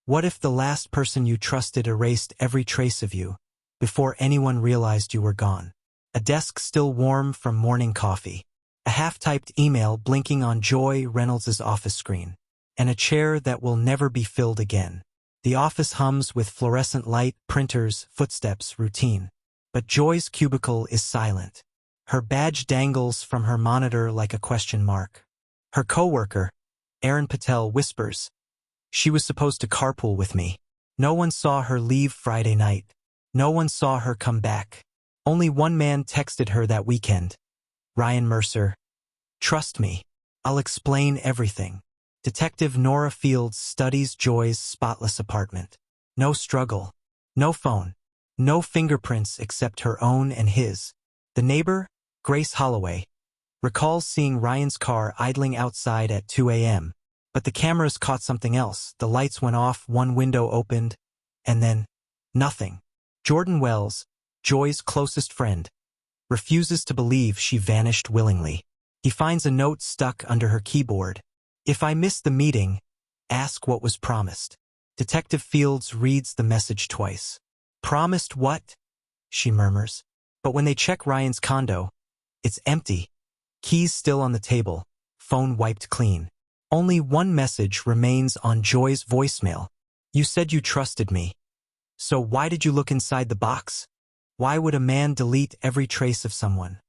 What if the last person you trusted erased every trace of you, before anyone realized you were gone? A desk still warm from morning coffee. A half-typed email blinking on Joy Reynolds' office screen. And a chair that will never be filled again. The office hums with fluorescent light, printers, footsteps, routine. But Joy's cubicle is silent. Her badge dangles from her monitor like a question mark. Her coworker, Erin Patel, whispers, "She was supposed to carpool with me. No one saw her leave Friday night. No one saw her come back. Only one man texted her that weekend. Ryan Mercer. Trust me. I'll explain everything." Detective Nora Fields studies Joy's spotless apartment. No struggle. No phone. No fingerprints except her own and his. The neighbor, Grace Holloway, recalls seeing Ryan's car idling outside at 2 a.m. But the cameras caught something else. The lights went off, one window opened, and then nothing. Jordan Wells, Joy's closest friend, refuses to believe she vanished willingly. He finds a note stuck under her keyboard. "If I miss the meeting, ask what was promised." Detective Fields reads the message twice. "Promised what?" she murmurs. But when they check Ryan's condo, it's empty. Keys still on the table, phone wiped clean. Only one message remains on Joy's voicemail. "You said you trusted me. So why did you look inside the box? Why would a man delete every trace of someone,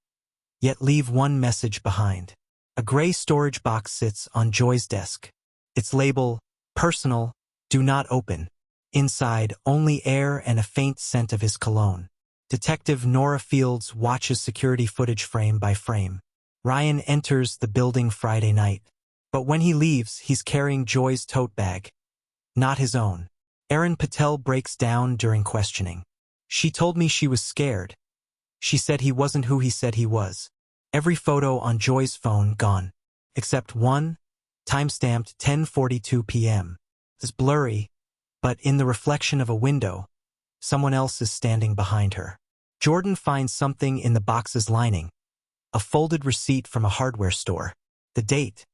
yet leave one message behind?" A gray storage box sits on Joy's desk. Its label, "Personal, do not open." Inside, only air and a faint scent of his cologne. Detective Nora Fields watches security footage frame by frame. Ryan enters the building Friday night. But when he leaves, he's carrying Joy's tote bag, not his own. Erin Patel breaks down during questioning. "She told me she was scared. She said he wasn't who he said he was." Every photo on Joy's phone gone, except one, timestamped 10:42 p.m. It's blurry, but in the reflection of a window, someone else is standing behind her. Jordan finds something in the box's lining, a folded receipt from a hardware store. The date,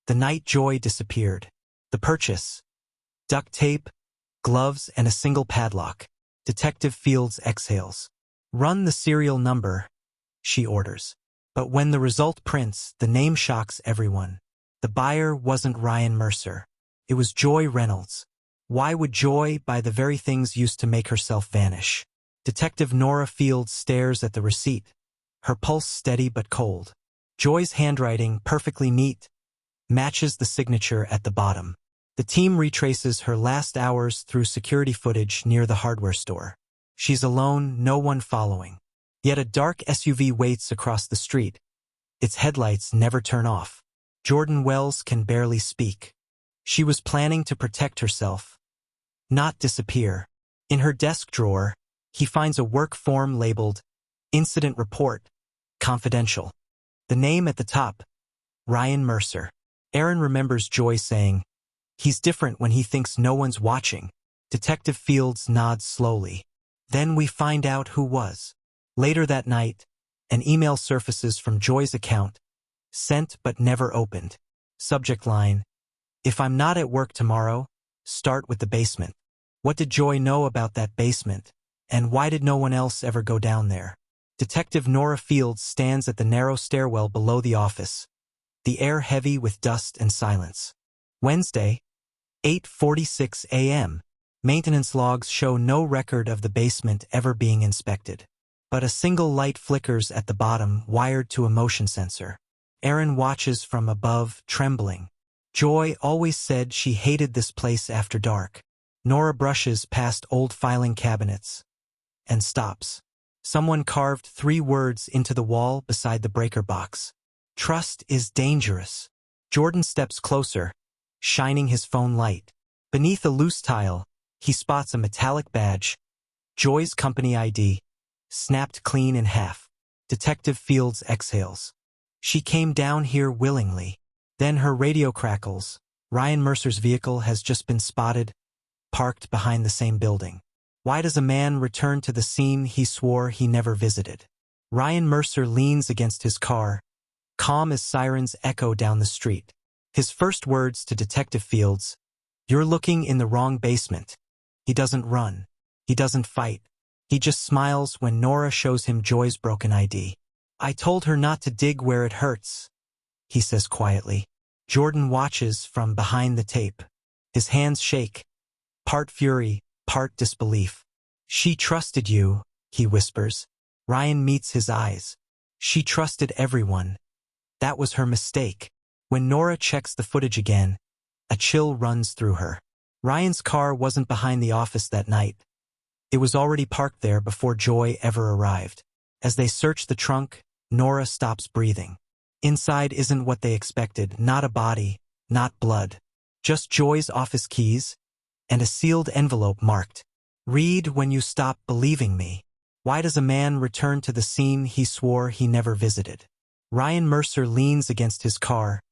the night Joy disappeared. The purchase, duct tape, gloves, and a single padlock. Detective Fields exhales. "Run the serial number," she orders. But when the result prints, the name shocks everyone. The buyer wasn't Ryan Mercer. It was Joy Reynolds. Why would Joy buy the very things used to make herself vanish? Detective Nora Fields stares at the receipt, her pulse steady but cold. Joy's handwriting, perfectly neat, matches the signature at the bottom. The team retraces her last hours through security footage near the hardware store. She's alone, no one following. Yet a dark SUV waits across the street. Its headlights never turn off. Jordan Wells can barely speak. She was planning to protect herself, not disappear. In her desk drawer, he finds a work form labeled "Incident Report, Confidential." The name at the top, Ryan Mercer. Erin remembers Joy saying, "He's different when he thinks no one's watching." Detective Fields nods slowly. Then we find out who was. Later that night, an email surfaces from Joy's account, sent but never opened. Subject line, "If I'm not at work tomorrow, start with the basement." What did Joy know about that basement? And why did no one else ever go down there? Detective Nora Fields stands at the narrow stairwell below the office, the air heavy with dust and silence. Wednesday, 8:46 a.m. Maintenance logs show no record of the basement ever being inspected. But a single light flickers at the bottom, wired to a motion sensor. Erin watches from above, trembling. Joy always said she hated this place after dark. Nora brushes past old filing cabinets and stops. Someone carved 3 words into the wall beside the breaker box. "Trust is dangerous." Jordan steps closer, shining his phone light. Beneath a loose tile, he spots a metallic badge, Joy's company ID, snapped clean in half. Detective Fields exhales. She came down here willingly. Then her radio crackles. Ryan Mercer's vehicle has just been spotted, parked behind the same building. Why does a man return to the scene he swore he never visited? Ryan Mercer leans against his car, calm as sirens echo down the street. His first words to Detective Fields, You're looking in the wrong basement. He doesn't run. He doesn't fight. He just smiles when Nora shows him Joy's broken ID. I told her not to dig where it hurts, he says quietly. Jordan watches from behind the tape. His hands shake, part fury, part disbelief. She trusted you, he whispers. Ryan meets his eyes. She trusted everyone. That was her mistake. When Nora checks the footage again, a chill runs through her. Ryan's car wasn't behind the office that night. It was already parked there before Joy ever arrived. As they search the trunk, Nora stops breathing. Inside isn't what they expected, not a body, not blood. Just Joy's office keys and a sealed envelope marked, "Read when you stop believing me." Why does a man return to the scene he swore he never visited? Ryan Mercer leans against his car,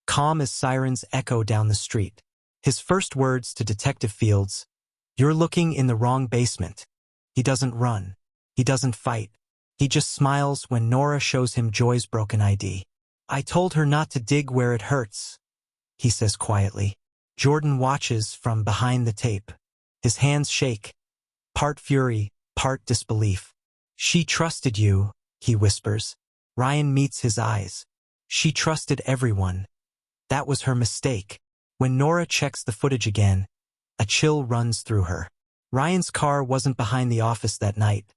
calm as sirens echo down the street. His first words to Detective Fields, "You're looking in the wrong basement." He doesn't run. He doesn't fight. He just smiles when Nora shows him Joy's broken ID. I told her not to dig where it hurts, he says quietly. Jordan watches from behind the tape. His hands shake, part fury, part disbelief. She trusted you, he whispers. Ryan meets his eyes. She trusted everyone. That was her mistake. When Nora checks the footage again, a chill runs through her. Ryan's car wasn't behind the office that night.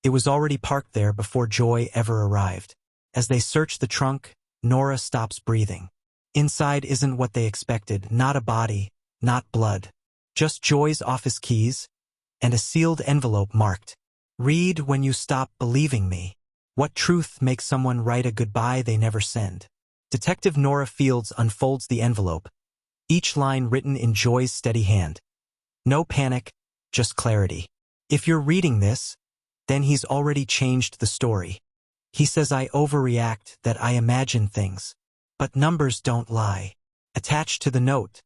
It was already parked there before Joy ever arrived. As they search the trunk, Nora stops breathing. Inside isn't what they expected, not a body, not blood. Just Joy's office keys and a sealed envelope marked, "Read when you stop believing me." What truth makes someone write a goodbye they never send? Detective Nora Fields unfolds the envelope, each line written in Joy's steady hand. No panic, just clarity. If you're reading this, then he's already changed the story. He says I overreact, that I imagine things. But numbers don't lie. Attached to the note,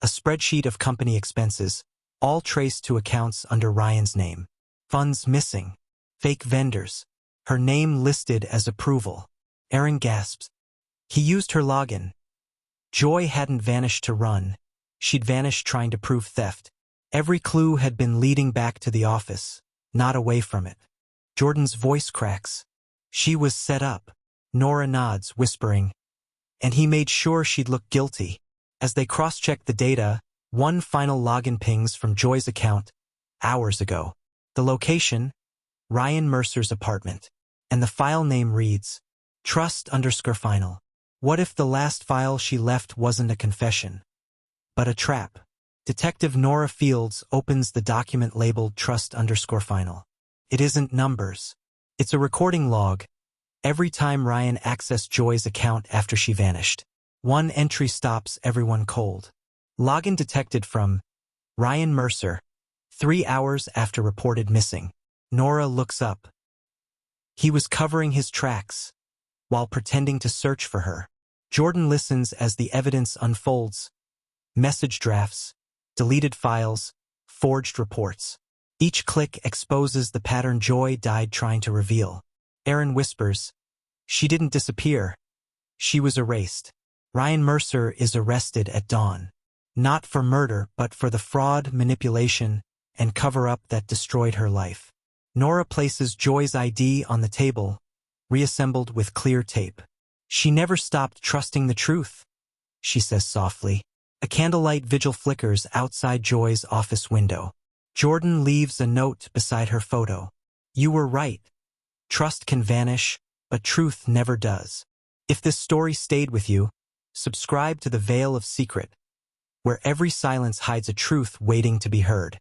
a spreadsheet of company expenses, all traced to accounts under Ryan's name. Funds missing. Fake vendors. Her name listed as approval. Aaron gasps. He used her login. Joy hadn't vanished to run. She'd vanished trying to prove theft. Every clue had been leading back to the office, not away from it. Jordan's voice cracks. She was set up. Nora nods, whispering, and he made sure she'd look guilty. As they cross-checked the data, one final login pings from Joy's account, hours ago. The location, Ryan Mercer's apartment. And the file name reads, trust_final. What if the last file she left wasn't a confession, but a trap? Detective Nora Fields opens the document labeled trust_final. It isn't numbers. It's a recording log. Every time Ryan accessed Joy's account after she vanished, one entry stops everyone cold. Login detected from Ryan Mercer, 3 hours after reported missing. Nora looks up. He was covering his tracks while pretending to search for her. Jordan listens as the evidence unfolds. Message drafts, deleted files, forged reports. Each click exposes the pattern Joy died trying to reveal. Aaron whispers, she didn't disappear. She was erased. Ryan Mercer is arrested at dawn. Not for murder, but for the fraud, manipulation, and cover-up that destroyed her life. Nora places Joy's ID on the table, reassembled with clear tape. She never stopped trusting the truth, she says softly. A candlelight vigil flickers outside Joy's office window. Jordan leaves a note beside her photo. You were right. Trust can vanish, but truth never does. If this story stayed with you, subscribe to The Veil of Secret, where every silence hides a truth waiting to be heard.